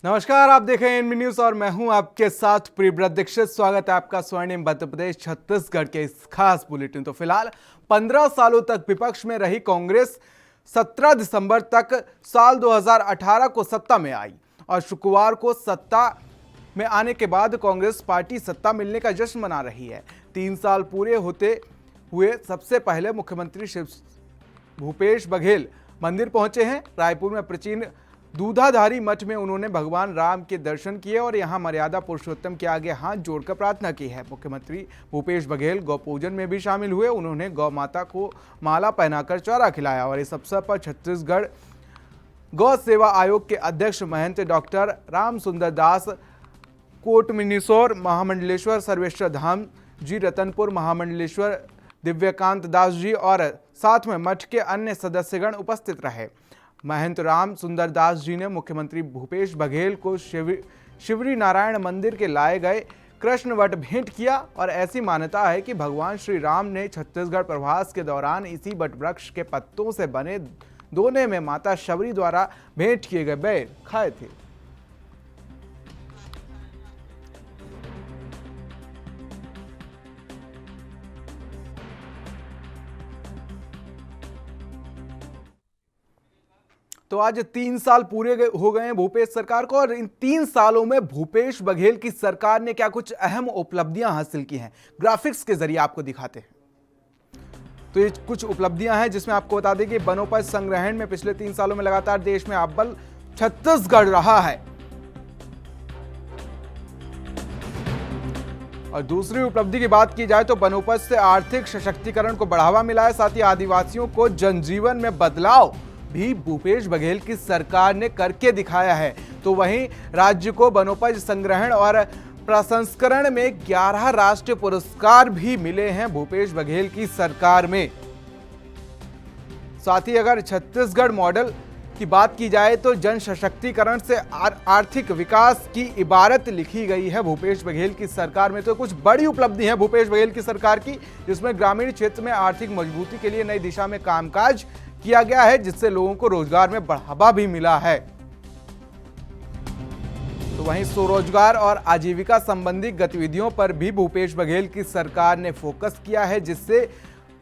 नमस्कार, आप देख रहे हैं एनबी न्यूज और मैं हूं आपके साथ प्रियव्रत दीक्षित। स्वागत है आपका स्वर्णिम मध्य प्रदेश छत्तीसगढ़ के इस खास बुलेटिन। तो फिलहाल 15 सालों तक विपक्ष में रही कांग्रेस 17 दिसंबर तक साल 2018 को सत्ता में आई और शुक्रवार को सत्ता में आने के बाद कांग्रेस पार्टी सत्ता मिलने का जश्न मना रही है। 3 साल पूरे होते हुए सबसे पहले मुख्यमंत्री भूपेश बघेल मंदिर पहुंचे हैं। रायपुर में प्राचीन दूधाधारी मठ में उन्होंने भगवान राम के दर्शन किए और यहां मर्यादा पुरुषोत्तम के आगे हाथ जोड़कर प्रार्थना की है। मुख्यमंत्री भूपेश बघेल गौ पूजन में भी शामिल हुए। उन्होंने गौ माता को माला पहनाकर चारा खिलाया और इस अवसर पर छत्तीसगढ़ गौ सेवा आयोग के अध्यक्ष महंत डॉक्टर राम सुंदर दास, कोटमिनिसोर महामंडलेश्वर सर्वेश्वर धाम जी, रतनपुर महामंडलेश्वर दिव्यकांत दास जी और साथ में मठ के अन्य सदस्यगण उपस्थित रहे। महंत राम सुंदर दास जी ने मुख्यमंत्री भूपेश बघेल को शिवरी नारायण मंदिर के लाए गए कृष्ण वट भेंट किया और ऐसी मान्यता है कि भगवान श्री राम ने छत्तीसगढ़ प्रवास के दौरान इसी वट वृक्ष के पत्तों से बने दोने में माता शबरी द्वारा भेंट किए गए बेर खाए थे। तो आज 3 साल पूरे हो गए हैं भूपेश सरकार को और इन 3 सालों में भूपेश बघेल की सरकार ने क्या कुछ अहम उपलब्धियां हासिल की हैं, ग्राफिक्स के जरिए आपको दिखाते हैं। तो ये कुछ उपलब्धियां हैं जिसमें आपको बता दें कि वनोपज संग्रहण में पिछले 3 सालों में लगातार देश में अव्वल छत्तीसगढ़ रहा है। और दूसरी उपलब्धि की बात की जाए तो वनोपज से आर्थिक सशक्तिकरण को बढ़ावा मिला है। साथ ही आदिवासियों को जनजीवन में बदलाव भी भूपेश बघेल की सरकार ने करके दिखाया है। तो वहीं राज्य को वनोपज संग्रहण और प्रसंस्करण में 11 राष्ट्रीय पुरस्कार भी मिले हैं भूपेश बघेल की सरकार में। साथ ही अगर छत्तीसगढ़ मॉडल की बात की जाए तो जन सशक्तिकरण से आर्थिक विकास की इबारत लिखी गई है भूपेश बघेल की सरकार में। तो कुछ बड़ी उपलब्धि है भूपेश बघेल की सरकार की, जिसमें ग्रामीण क्षेत्र में आर्थिक मजबूती के लिए नई दिशा में कामकाज किया गया है, जिससे लोगों को रोजगार में बढ़ावा भी मिला है। तो वहीं स्वरोजगार और आजीविका संबंधी गतिविधियों पर भी भूपेश बघेल की सरकार ने फोकस किया है, जिससे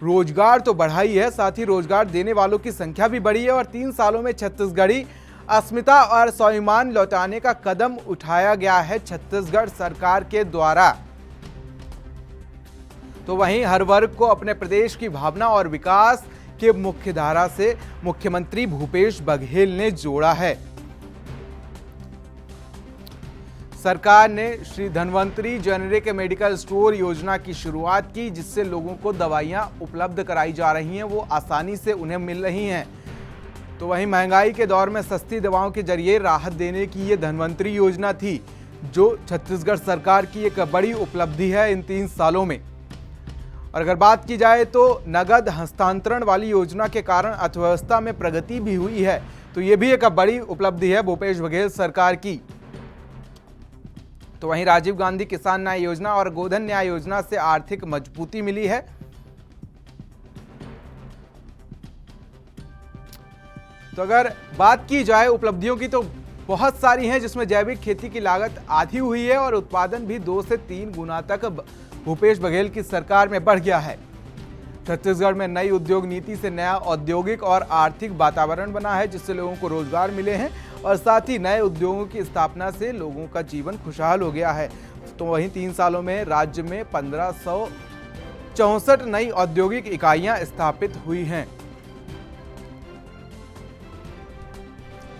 रोजगार तो बढ़ा ही है, साथ ही रोजगार देने वालों की संख्या भी बढ़ी है और 3 सालों में छत्तीसगढ़ी अस्मिता और स्वाभिमान लौटाने का कदम उठाया गया है छत्तीसगढ़ सरकार के द्वारा। तो वहीं हर वर्ग को अपने प्रदेश की भावना और विकास के मुख्य धारा से मुख्यमंत्री भूपेश बघेल ने जोड़ा है। सरकार ने Shri Dhanvantari generic medical store योजना की शुरुआत की, जिससे लोगों को दवाइयां उपलब्ध कराई जा रही हैं, वो आसानी से उन्हें मिल रही हैं। तो वहीं महंगाई के दौर में सस्ती दवाओं के जरिए राहत देने की ये धन्वंतरी योजना थी, जो छत्तीसगढ़ सरकार की एक बड़ी उपलब्धि है इन 3 सालों में। और अगर बात की जाए तो नगद हस्तांतरण वाली योजना के कारण अर्थव्यवस्था में प्रगति भी हुई है। तो ये भी एक बड़ी उपलब्धि है भूपेश बघेल सरकार की। तो वहीं राजीव गांधी किसान न्याय योजना और गोधन न्याय योजना से आर्थिक मजबूती मिली है। तो अगर बात की जाए उपलब्धियों की तो बहुत सारी हैं, जिसमें जैविक खेती की लागत आधी हुई है और उत्पादन भी 2 से 3 गुना तक भूपेश बघेल की सरकार में बढ़ गया है। छत्तीसगढ़ में नई उद्योग नीति से नया औद्योगिक और आर्थिक वातावरण बना है, जिससे लोगों को रोजगार मिले हैं और साथ ही नए उद्योगों की स्थापना से लोगों का जीवन खुशहाल हो गया है। तो वहीं 3 सालों में राज्य में 1564 नई औद्योगिक इकाइयां स्थापित हुई हैं।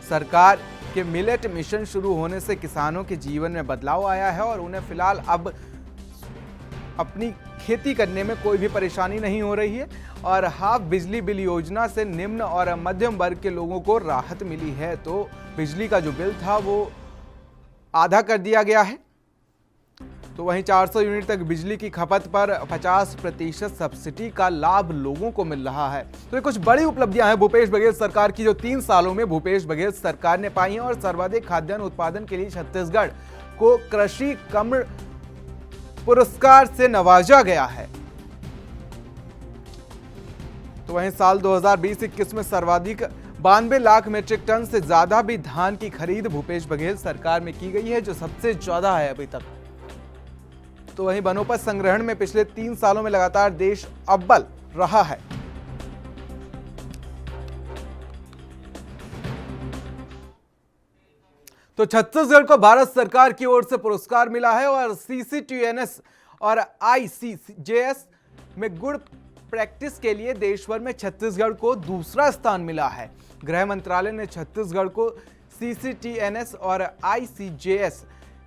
सरकार के मिलेट मिशन शुरू होने से किसानों के जीवन में बदलाव आया है और उन्हें फिलहाल अब अपनी खेती करने में कोई भी परेशानी नहीं हो रही है और हाफ बिजली बिल योजना से निम्न और मध्यम वर्ग के लोगों को राहत मिली है। तो बिजली का जो बिल था वो आधा कर दिया गया है। तो वहीं 400 यूनिट तक बिजली की खपत पर 50% सब्सिडी का लाभ लोगों को मिल रहा है। तो ये कुछ बड़ी उपलब्धियां हैं भूपेश बघेल सरकार की, जो 3 सालों में भूपेश बघेल सरकार ने पाई हैं और सर्वाधिक खाद्यान्न उत्पादन के लिए छत्तीसगढ़ को कृषि कम्र पुरस्कार से नवाजा गया है। तो वहीं साल 2020-21 में सर्वाधिक 92 लाख मीट्रिक टन से ज्यादा भी धान की खरीद भूपेश बघेल सरकार में की गई है, जो सबसे ज्यादा है अभी तक। तो वहीं वनोपज संग्रहण में पिछले 3 सालों में लगातार देश अव्वल रहा है। तो छत्तीसगढ़ को भारत सरकार की ओर से पुरस्कार मिला है और CCTNS और ICJS में गुड प्रैक्टिस के लिए देश भर में छत्तीसगढ़ को दूसरा स्थान मिला है। गृह मंत्रालय ने छत्तीसगढ़ को CCTNS और ICJS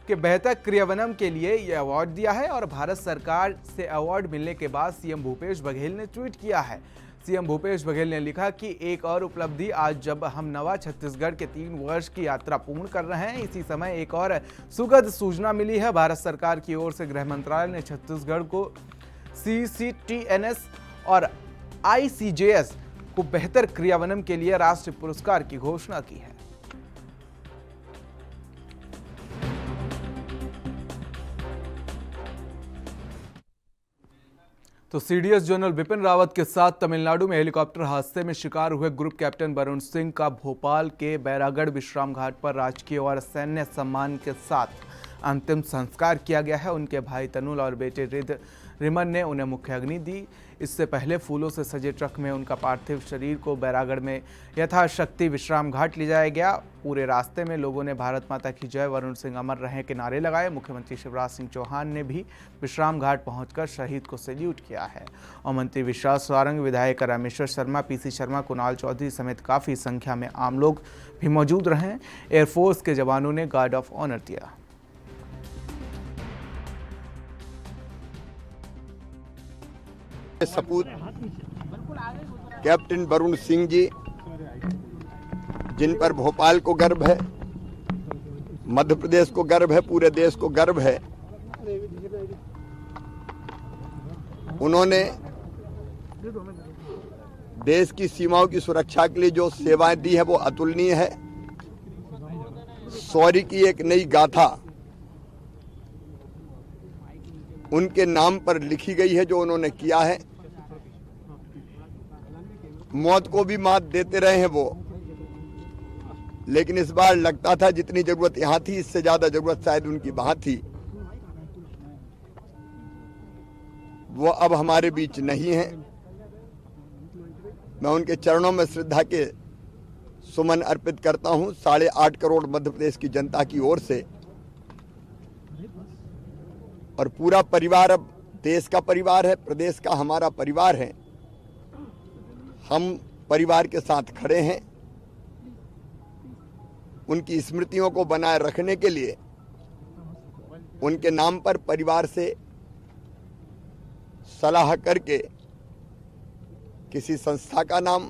के बेहतर क्रियान्वयन के लिए यह अवार्ड दिया है और भारत सरकार से अवार्ड मिलने के बाद सीएम भूपेश बघेल ने ट्वीट किया है। सीएम भूपेश बघेल ने लिखा कि एक और उपलब्धि आज जब हम नवा छत्तीसगढ़ के 3 वर्ष की यात्रा पूर्ण कर रहे हैं, इसी समय एक और सुखद सूचना मिली है। भारत सरकार की ओर से गृह मंत्रालय ने छत्तीसगढ़ को CCTNS और ICJS को बेहतर क्रियान्वयन के लिए राष्ट्रीय पुरस्कार की घोषणा की है। तो CDS जनरल विपिन रावत के साथ तमिलनाडु में हेलीकॉप्टर हादसे में शिकार हुए ग्रुप कैप्टन वरुण सिंह का भोपाल के बैरागढ़ विश्राम घाट पर राजकीय और सैन्य सम्मान के साथ अंतिम संस्कार किया गया है। उनके भाई तनुल और बेटे रिमन ने उन्हें मुख्य अग्नि दी। इससे पहले फूलों से सजे ट्रक में उनका पार्थिव शरीर को बैरागढ़ में यथाशक्ति विश्राम घाट ले जाया गया। पूरे रास्ते में लोगों ने भारत माता की जय, वरुण सिंह अमर रहें के नारे लगाए। मुख्यमंत्री शिवराज सिंह चौहान ने भी विश्राम घाट पहुंचकर शहीद को सैल्यूट किया है और मंत्री विश्वास सारंग, विधायक रामेश्वर शर्मा, PC शर्मा, कुणाल चौधरी समेत काफी संख्या में आम लोग भी मौजूद रहे। एयरफोर्स के जवानों ने गार्ड ऑफ ऑनर दिया। सपूत कैप्टन वरुण सिंह जी, जिन पर भोपाल को गर्व है, मध्य प्रदेश को गर्व है, पूरे देश को गर्व है। उन्होंने देश की सीमाओं की सुरक्षा के लिए जो सेवाएं दी है वो अतुलनीय है। शौर्य की एक नई गाथा उनके नाम पर लिखी गई है जो उन्होंने किया है। मौत को भी मात देते रहे हैं वो, लेकिन इस बार लगता था जितनी जरूरत यहां थी इससे ज्यादा जरूरत शायद उनकी वहां थी। वो अब हमारे बीच नहीं है। मैं उनके चरणों में श्रद्धा के सुमन अर्पित करता हूं 8.5 करोड़ मध्य प्रदेश की जनता की ओर से। और पूरा परिवार अब देश का परिवार है, प्रदेश का हमारा परिवार है। हम परिवार के साथ खड़े हैं। उनकी स्मृतियों को बनाए रखने के लिए उनके नाम पर परिवार से सलाह करके किसी संस्था का नाम,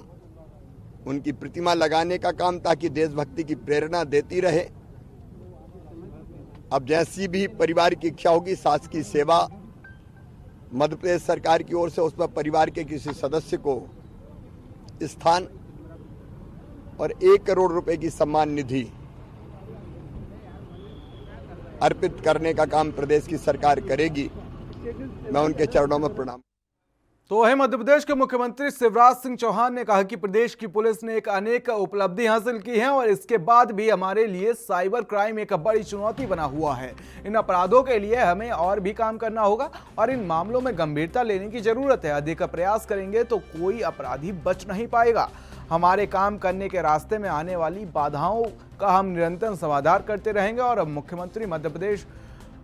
उनकी प्रतिमा लगाने का काम, ताकि देशभक्ति की प्रेरणा देती रहे। अब जैसी भी परिवार की इच्छा होगी, शासकीय सेवा मध्य प्रदेश सरकार की ओर से उसमें परिवार के किसी सदस्य को स्थान और 1 करोड़ रुपए की सम्मान निधि अर्पित करने का काम प्रदेश की सरकार करेगी। मैं उनके चरणों में प्रणाम। तो वहीं मध्य प्रदेश के मुख्यमंत्री शिवराज सिंह चौहान ने कहा कि प्रदेश की पुलिस ने एक अनेक उपलब्धि हासिल की है और इसके बाद भी हमारे लिए साइबर क्राइम एक बड़ी चुनौती बना हुआ है। इन अपराधों के लिए हमें और भी काम करना होगा और इन मामलों में गंभीरता लेने की जरूरत है। अधिक प्रयास करेंगे तो कोई अपराधी बच नहीं पाएगा। हमारे काम करने के रास्ते में आने वाली बाधाओं का हम निरंतर समाधान करते रहेंगे। और मुख्यमंत्री मध्य प्रदेश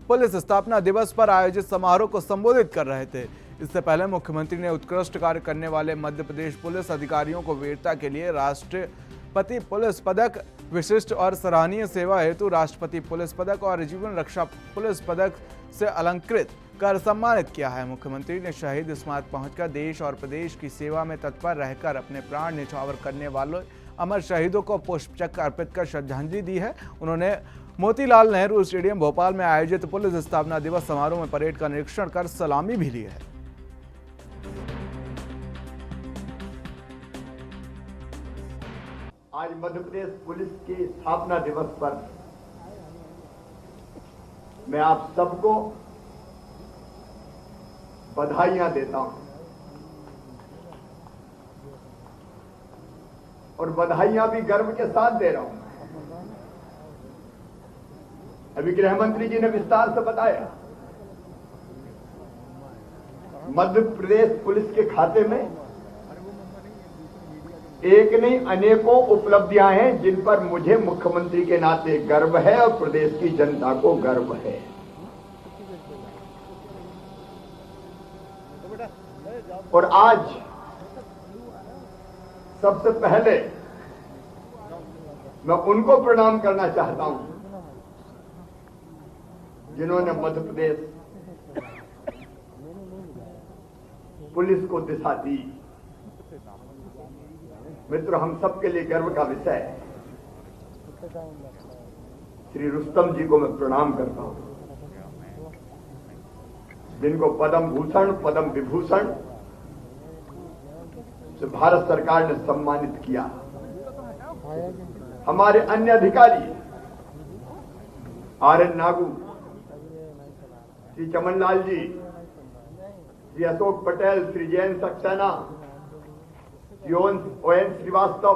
पुलिस स्थापना दिवस पर आयोजित समारोह को संबोधित कर रहे थे। इससे पहले मुख्यमंत्री ने उत्कृष्ट कार्य करने वाले मध्य प्रदेश पुलिस अधिकारियों को वीरता के लिए राष्ट्रपति पुलिस पदक, विशिष्ट और सराहनीय सेवा हेतु राष्ट्रपति पुलिस पदक और जीवन रक्षा पुलिस पदक से अलंकृत कर सम्मानित किया है। मुख्यमंत्री ने शहीद स्मारक पहुंचकर देश और प्रदेश की सेवा में तत्पर रहकर अपने प्राण न्यौछावर करने वालों अमर शहीदों को पुष्पचक्र अर्पित कर श्रद्धांजलि दी है। उन्होंने मोतीलाल नेहरू स्टेडियम भोपाल में आयोजित पुलिस स्थापना दिवस समारोह में परेड का निरीक्षण कर सलामी भी ली है। आज मध्य प्रदेश पुलिस के स्थापना दिवस पर मैं आप सबको बधाइयां देता हूं और बधाइयां भी गर्व के साथ दे रहा हूं। अभी गृह मंत्री जी ने विस्तार से बताया, मध्य प्रदेश पुलिस के खाते में एक नहीं अनेकों उपलब्धियां हैं जिन पर मुझे मुख्यमंत्री के नाते गर्व है और प्रदेश की जनता को गर्व है। और आज सबसे पहले मैं उनको प्रणाम करना चाहता हूं जिन्होंने मध्य प्रदेश पुलिस को दिशा दी। मित्रों, हम सबके लिए गर्व का विषय है। श्री रुस्तम जी को मैं प्रणाम करता हूं, जिनको पद्म भूषण पद्म विभूषण से भारत सरकार ने सम्मानित किया। हमारे अन्य अधिकारी RN Nagu, Shri Chamanlal ji, Shri Ashok Patel, Shri Jayant Saxena, Shri ON Srivastava,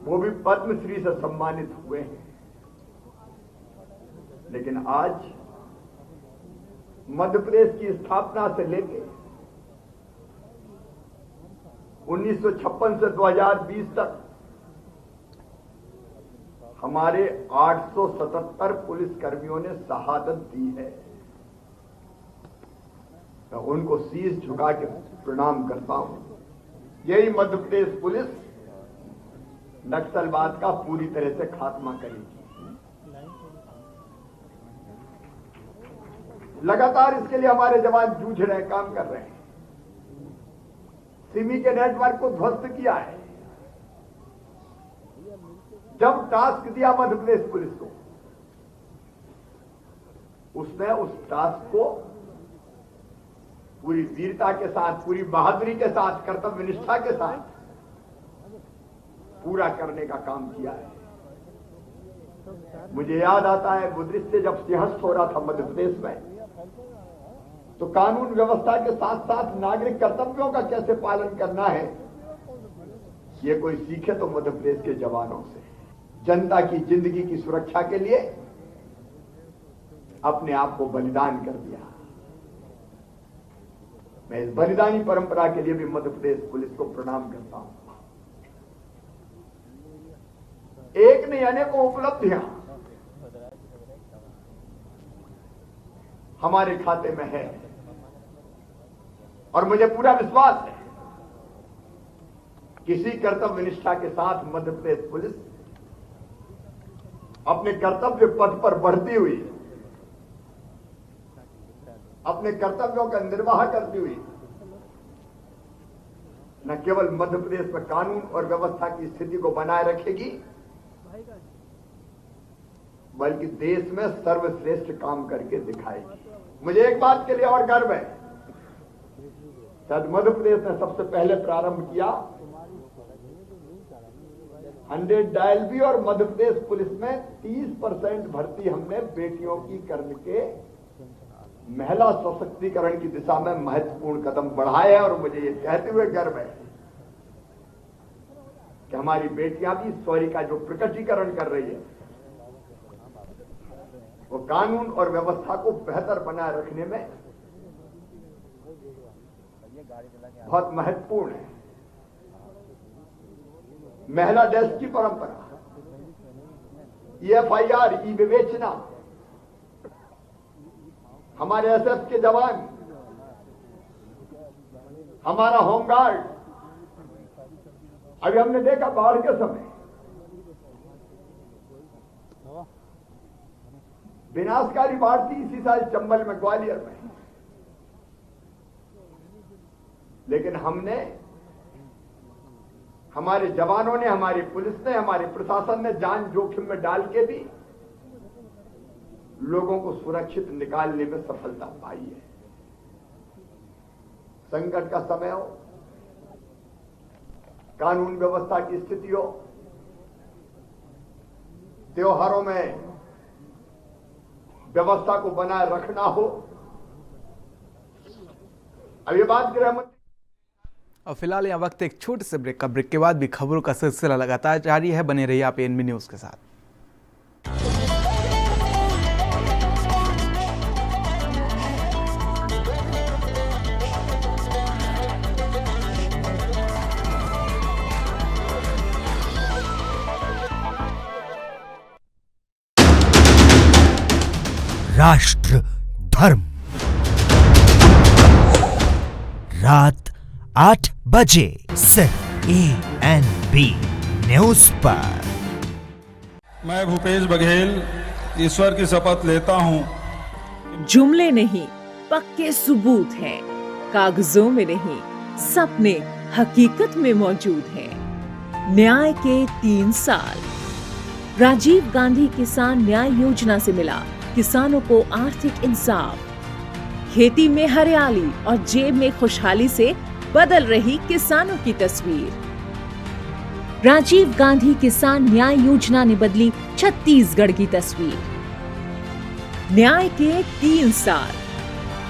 वो भी पद्मश्री से सम्मानित हुए हैं। लेकिन आज मध्य प्रदेश की स्थापना से लेकर 1956 से 2020 तक हमारे 877 पुलिस कर्मियों ने शहादत दी है। मैं उनको शीश झुका के प्रणाम करता हूं। यही मध्य प्रदेश पुलिस नक्सलवाद का पूरी तरह से खात्मा करेगी। लगातार इसके लिए हमारे जवान जूझ रहे, काम कर रहे हैं। सिमी के नेटवर्क को ध्वस्त किया है। जब टास्क दिया मध्य प्रदेश पुलिस को, उसने उस टास्क को पूरी वीरता के साथ, पूरी बहादुरी के साथ, कर्तव्य निष्ठा के साथ पूरा करने का काम किया है। मुझे याद आता है वो दृश्य जब सिंहस्थ हो रहा था मध्य प्रदेश में, तो कानून व्यवस्था के साथ साथ नागरिक कर्तव्यों का कैसे पालन करना है, ये कोई सीखे तो मध्य प्रदेश के जवानों से। जनता की जिंदगी की सुरक्षा के लिए अपने आप को बलिदान कर दिया। मैं इस बलिदानी परंपरा के लिए भी मध्य प्रदेश पुलिस को प्रणाम करता हूं। एक नहीं अनेकों उपलब्धियां हमारे खाते में है और मुझे पूरा विश्वास है किसी कर्तव्य निष्ठा के साथ मध्य प्रदेश पुलिस अपने कर्तव्य पथ पर बढ़ती हुई, अपने कर्तव्यों का निर्वाह करती हुई न केवल मध्य प्रदेश में कानून और व्यवस्था की स्थिति को बनाए रखेगी, बल्कि देश में सर्वश्रेष्ठ काम करके दिखाएगी। मुझे एक बात के लिए और गर्व है, शायद मध्य प्रदेश ने सबसे पहले प्रारंभ किया 100 डायल भी, और मध्य प्रदेश पुलिस में 30% भर्ती हमने बेटियों की करके महिला सशक्तिकरण की दिशा में महत्वपूर्ण कदम बढ़ाए हैं। और मुझे ये कहते हुए गर्व है कि हमारी बेटियां भी शौर्य का जो प्रकटीकरण कर रही है, वो कानून और व्यवस्था को बेहतर बनाए रखने में बहुत महत्वपूर्ण है। महिला डेस्क की परंपरा, FIR, ई विवेचना, हमारे SF के जवान, हमारा होमगार्ड। अभी हमने देखा बाढ़ के समय विनाशकारी बाढ़ थी इसी साल चंबल में, ग्वालियर में, लेकिन हमने, हमारे जवानों ने, हमारी पुलिस ने, हमारे प्रशासन ने जान जोखिम में डाल के भी लोगों को सुरक्षित निकालने में सफलता पाई है। संकट का समय हो, कानून व्यवस्था की स्थिति हो, त्योहारों में व्यवस्था को बनाए रखना हो। अब ये बात गृह मंत्री और फिलहाल यहाँ वक्त एक छोटे से ब्रेक का। ब्रेक के बाद भी खबरों का सिलसिला लगातार जारी है, बने रहिए आप एएनबी न्यूज़ के साथ। राष्ट्र धर्म रात 8 बजे सिर्फ एएनबी न्यूज पर। मैं भूपेश बघेल ईश्वर की शपथ लेता हूँ। जुमले नहीं, पक्के सबूत हैं, कागजों में नहीं, सपने हकीकत में मौजूद हैं। न्याय के 3 साल। राजीव गांधी किसान न्याय योजना से मिला किसानों को आर्थिक इंसाफ। खेती में हरियाली और जेब में खुशहाली से बदल रही किसानों की तस्वीर। राजीव गांधी किसान न्याय योजना ने बदली छत्तीसगढ़ की तस्वीर। न्याय के 3 साल।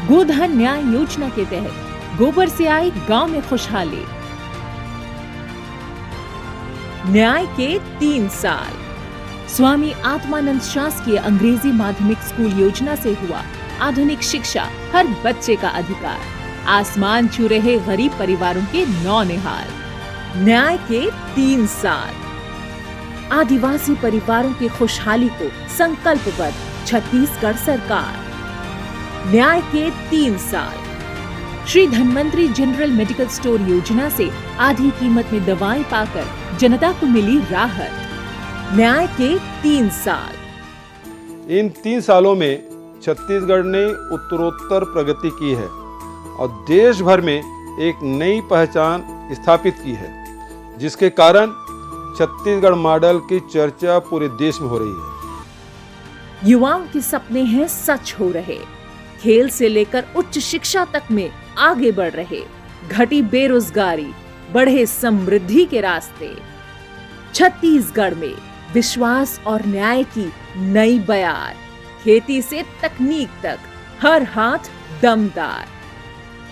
गोधन न्याय योजना के तहत गोबर से आई गांव में खुशहाली। न्याय के 3 साल। स्वामी आत्मानंद शासकीय अंग्रेजी माध्यमिक स्कूल योजना से हुआ आधुनिक शिक्षा हर बच्चे का अधिकार। आसमान छू रहे गरीब परिवारों के नौनिहाल। न्याय के 3 साल। आदिवासी परिवारों की खुशहाली को संकल्पबद्ध छत्तीसगढ़ सरकार। न्याय के 3 साल। Shri Dhanvantari general medical store योजना से आधी कीमत में दवाएं पाकर जनता को मिली राहत। न्याय के 3 साल। इन 3 सालों में छत्तीसगढ़ ने उत्तरोत्तर प्रगति की है और देश भर में एक नई पहचान स्थापित की है, जिसके कारण छत्तीसगढ़ मॉडल की चर्चा पूरे देश में हो रही है। युवाओं के सपने हैं सच हो रहे। खेल से लेकर उच्च शिक्षा तक में आगे बढ़ रहे। घटी बेरोजगारी, बढ़े समृद्धि के रास्ते। छत्तीसगढ़ में विश्वास और न्याय की नई बयार। खेती से तकनीक तक हर हाथ दमदार।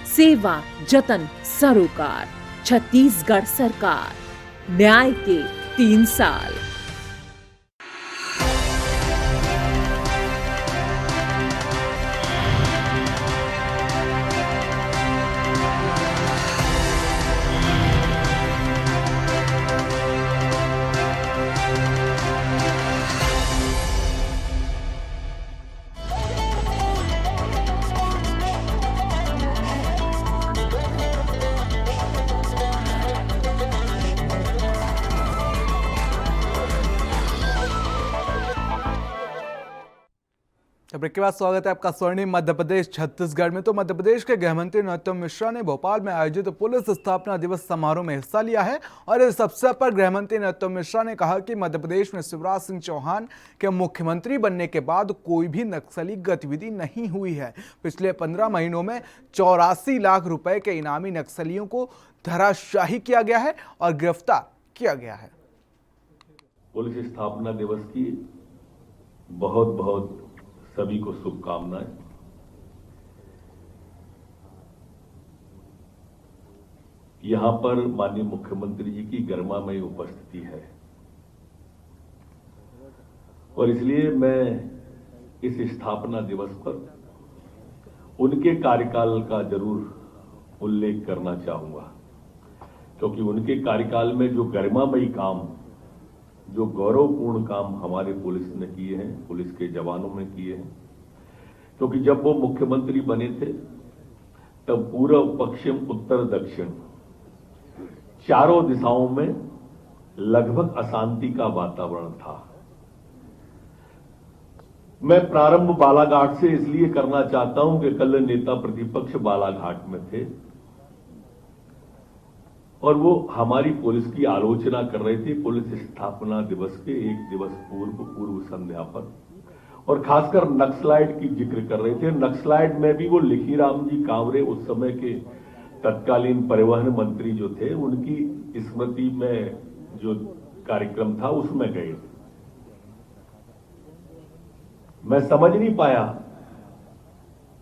सेवा जतन सरोकार। छत्तीसगढ़ सरकार। न्याय के 3 साल। ब्रेक के बाद स्वागत है आपका स्वर्णिम मध्य प्रदेश छत्तीसगढ़ में। तो मध्य प्रदेश के गृह मंत्री नरोत्तम मिश्रा ने भोपाल में आयोजित पुलिस स्थापना दिवस समारोह में हिस्सा लिया है और इस अवसर पर गृह मंत्री नरोत्तम मिश्रा ने कहा कि मध्य प्रदेश में शिवराज सिंह चौहान के मुख्यमंत्री बनने के बाद कोई भी नक्सली गतिविधि नहीं हुई है। पिछले 15 महीनों में 84 लाख रुपए के इनामी नक्सलियों को धराशाही किया गया है और गिरफ्तार किया गया है। पुलिस स्थापना दिवस की बहुत बहुत सभी को शुभकामनाएं। यहां पर माननीय मुख्यमंत्री जी की गरिमामयी उपस्थिति है और इसलिए मैं इस स्थापना दिवस पर उनके कार्यकाल का जरूर उल्लेख करना चाहूंगा, क्योंकि उनके कार्यकाल में जो गरिमामयी काम, जो गौरवपूर्ण काम हमारे पुलिस ने किए हैं, पुलिस के जवानों ने किए हैं। क्योंकि जब वो मुख्यमंत्री बने थे तब पूर्व, पश्चिम, उत्तर, दक्षिण चारों दिशाओं में लगभग अशांति का वातावरण था। मैं प्रारंभ बालाघाट से इसलिए करना चाहता हूं कि कल नेता प्रतिपक्ष बालाघाट में थे और वो हमारी पुलिस की आलोचना कर रहे थे पुलिस स्थापना दिवस के 1 दिवस पूर्व संध्या पर, और खासकर नक्सलाइट की जिक्र कर रहे थे। नक्सलाइट में भी वो लिखीराम जी कांवरे, उस समय के तत्कालीन परिवहन मंत्री जो थे, उनकी स्मृति में जो कार्यक्रम था उसमें गए। मैं समझ नहीं पाया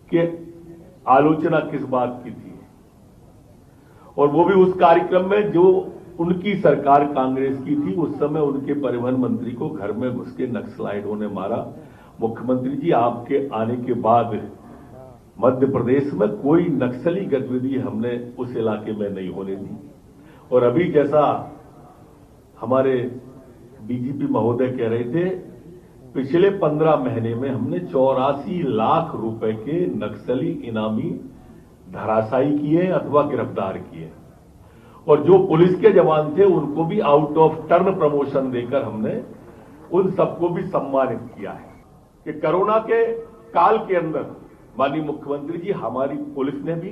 कि आलोचना किस बात की थी। और वो भी उस कार्यक्रम में जो उनकी सरकार कांग्रेस की थी, उस समय उनके परिवहन मंत्री को घर में घुस के नक्सलाइटों ने मारा। मुख्यमंत्री जी, आपके आने के बाद मध्य प्रदेश में कोई नक्सली गतिविधि हमने उस इलाके में नहीं होने दी। और अभी जैसा हमारे डीजीपी महोदय कह रहे थे, पिछले 15 महीने में हमने 84 लाख रुपए के नक्सली इनामी धराशायी किए अथवा गिरफ्तार किए, और जो पुलिस के जवान थे उनको भी आउट ऑफ टर्न प्रमोशन देकर हमने उन सबको भी सम्मानित किया है। कि कोरोना के काल के अंदर माननीय मुख्यमंत्री जी, हमारी पुलिस ने भी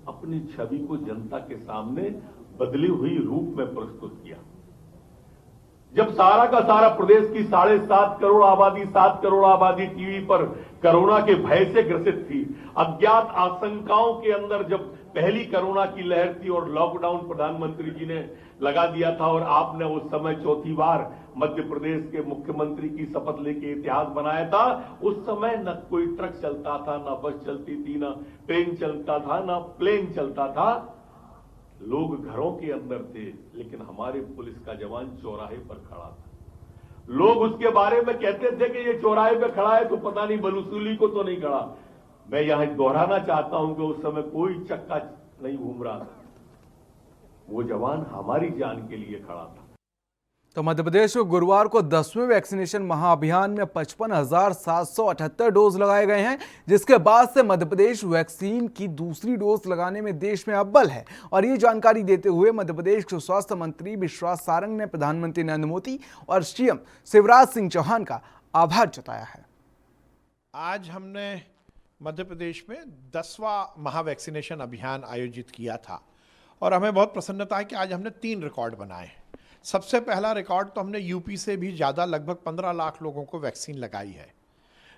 अपनी छवि को जनता के सामने बदली हुई रूप में प्रस्तुत किया। जब सारा का सारा प्रदेश की 7.5 करोड़ आबादी, 7 करोड़ आबादी टीवी पर कोरोना के भय से ग्रसित थी, अज्ञात आशंकाओं के अंदर जब पहली कोरोना की लहर थी और लॉकडाउन प्रधानमंत्री जी ने लगा दिया था, और आपने उस समय चौथी बार मध्य प्रदेश के मुख्यमंत्री की शपथ लेके इतिहास बनाया था। उस समय न कोई ट्रक चलता था, न बस चलती थी, न ट्रेन चलता था, न प्लेन चलता था। लोग घरों के अंदर थे, लेकिन हमारे पुलिस का जवान चौराहे पर खड़ा था। लोग उसके बारे में कहते थे कि ये चौराहे पे खड़ा है तो पता नहीं बलूसुली को तो नहीं खड़ा। मैं यहां दोहराना चाहता हूं कि उस समय कोई चक्का नहीं घूम रहा था, वो जवान हमारी जान के लिए खड़ा था। तो मध्य प्रदेश में गुरुवार को 10वें वैक्सीनेशन महाअभियान में 55,778 डोज लगाए गए हैं, जिसके बाद से मध्य प्रदेश वैक्सीन की दूसरी डोज लगाने में देश में अव्वल है। और ये जानकारी देते हुए मध्य प्रदेश के स्वास्थ्य मंत्री विश्वास सारंग ने प्रधानमंत्री नरेंद्र मोदी और सीएम शिवराज सिंह चौहान का आभार जताया है। आज हमने मध्य प्रदेश में 10वां महावैक्सीनेशन अभियान आयोजित किया था, और हमें बहुत प्रसन्नता है कि आज हमने 3 रिकॉर्ड बनाए हैं। सबसे पहला रिकॉर्ड तो हमने यूपी से भी ज़्यादा, लगभग 15 लाख लोगों को वैक्सीन लगाई है।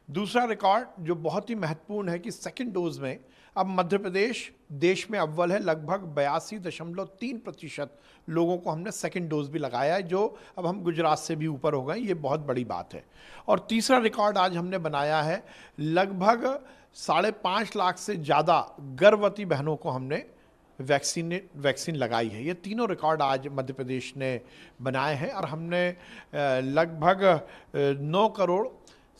दूसरा रिकॉर्ड जो बहुत ही महत्वपूर्ण है कि सेकेंड डोज में अब मध्य प्रदेश देश में अव्वल है, लगभग 82.3% लोगों को हमने सेकेंड डोज भी लगाया है, जो अब हम गुजरात से भी ऊपर हो गए। ये बहुत बड़ी बात है। और तीसरा रिकॉर्ड आज हमने बनाया है, लगभग 5.5 लाख से ज़्यादा गर्भवती बहनों को हमने वैक्सीन लगाई है। ये तीनों रिकॉर्ड आज मध्य प्रदेश ने बनाए हैं, और हमने लगभग 9 करोड़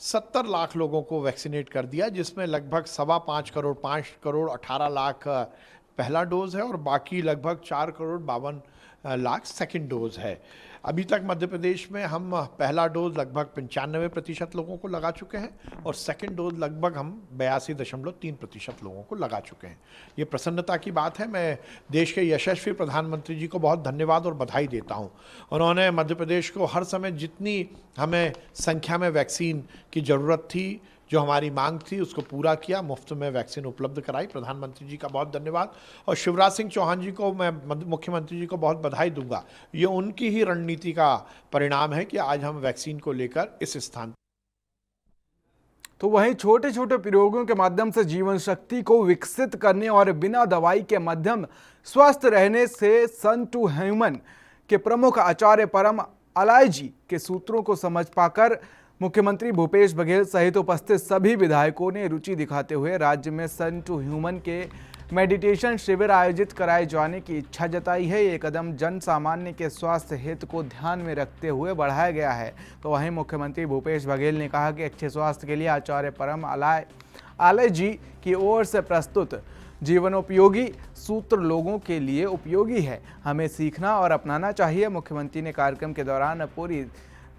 70 लाख लोगों को वैक्सीनेट कर दिया, जिसमें लगभग 5.25 करोड़ 5 करोड़ 18 लाख पहला डोज है, और बाकी लगभग 4 करोड़ 52 लाख सेकेंड डोज है। अभी तक मध्य प्रदेश में हम पहला डोज लगभग 95% लोगों को लगा चुके हैं, और सेकेंड डोज लगभग हम 82.3% लोगों को लगा चुके हैं। ये प्रसन्नता की बात है। मैं देश के यशस्वी प्रधानमंत्री जी को बहुत धन्यवाद और बधाई देता हूँ। उन्होंने मध्य प्रदेश को हर समय जितनी हमें संख्या में वैक्सीन की ज़रूरत थी, जो हमारी मांग थी, उसको पूरा किया, मुफ्त में वैक्सीन उपलब्ध कराई। प्रधानमंत्री जी का बहुत धन्यवाद, और शिवराज सिंह चौहान जी को मैं, मुख्यमंत्री जी को बहुत बधाई दूंगा। ये उनकी ही रणनीति का परिणाम है कि आज हम वैक्सीन को लेकर इस स्थान। तो वहीं छोटे छोटे प्रयोगों के माध्यम से जीवन शक्ति को विकसित करने और बिना दवाई के माध्यम स्वस्थ रहने से सन टू ह्यूमन के प्रमुख आचार्य परम अलाय जी के सूत्रों को समझ पाकर मुख्यमंत्री भूपेश बघेल सहित उपस्थित सभी विधायकों ने रुचि दिखाते हुए राज्य में सन टू ह्यूमन के मेडिटेशन शिविर आयोजित कराए जाने की इच्छा जताई है। ये कदम जन सामान्य के स्वास्थ्य हित को ध्यान में रखते हुए बढ़ाया गया है। तो वहीं मुख्यमंत्री भूपेश बघेल ने कहा कि अच्छे स्वास्थ्य के लिए आचार्य परम अलाय जी की ओर से प्रस्तुत जीवनोपयोगी सूत्र लोगों के लिए उपयोगी है, हमें सीखना और अपनाना चाहिए। मुख्यमंत्री ने कार्यक्रम के दौरान पूरी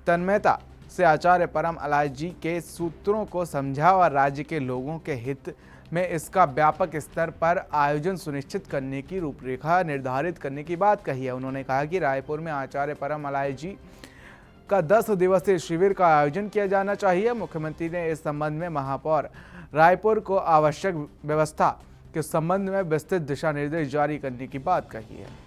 तन्मयता से आचार्य परम अलाय जी के सूत्रों को समझा और राज्य के लोगों के हित में इसका व्यापक स्तर पर आयोजन सुनिश्चित करने की रूपरेखा निर्धारित करने की बात कही है। उन्होंने कहा कि रायपुर में आचार्य परम अलाय जी का 10 दिवसीय शिविर का आयोजन किया जाना चाहिए। मुख्यमंत्री ने इस संबंध में महापौर रायपुर को आवश्यक व्यवस्था के संबंध में विस्तृत दिशा निर्देश जारी करने की बात कही है।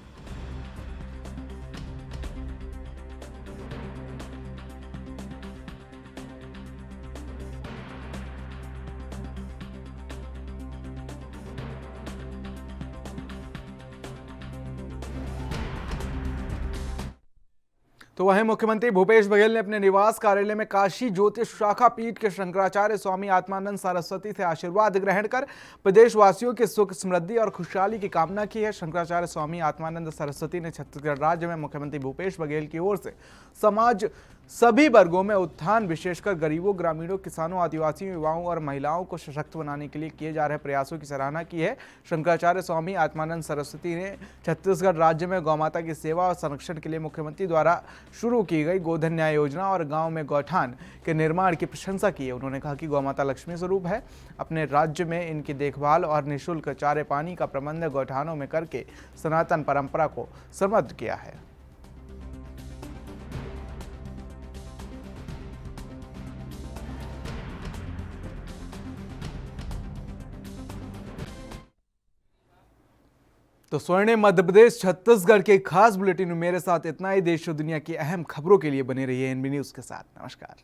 तो वहीं मुख्यमंत्री भूपेश बघेल ने अपने निवास कार्यालय में काशी ज्योतिष शाखा पीठ के शंकराचार्य स्वामी आत्मानंद सरस्वती से आशीर्वाद ग्रहण कर प्रदेशवासियों की सुख समृद्धि और खुशहाली की कामना की है। शंकराचार्य स्वामी आत्मानंद सरस्वती ने छत्तीसगढ़ राज्य में मुख्यमंत्री भूपेश बघेल की ओर से समाज सभी वर्गों में उत्थान, विशेषकर गरीबों, ग्रामीणों, किसानों, आदिवासियों, युवाओं और महिलाओं को सशक्त बनाने के लिए किए जा रहे प्रयासों की सराहना की है। शंकराचार्य स्वामी आत्मानंद सरस्वती ने छत्तीसगढ़ राज्य में गौमाता की सेवा और संरक्षण के लिए मुख्यमंत्री द्वारा शुरू की गई गोधन न्याय योजना और गांव में गौठान के निर्माण की प्रशंसा की है। उन्होंने कहा कि गौमाता लक्ष्मी स्वरूप है। अपने राज्य में इनकी देखभाल और निःशुल्क चारे पानी का प्रबंध गौठानों में करके सनातन परंपरा को समृद्ध किया है। तो स्वर्णिम मध्य प्रदेश छत्तीसगढ़ के खास बुलेटिन में मेरे साथ इतना ही। देश और दुनिया की अहम खबरों के लिए बने रहिए एनबी न्यूज के साथ। नमस्कार।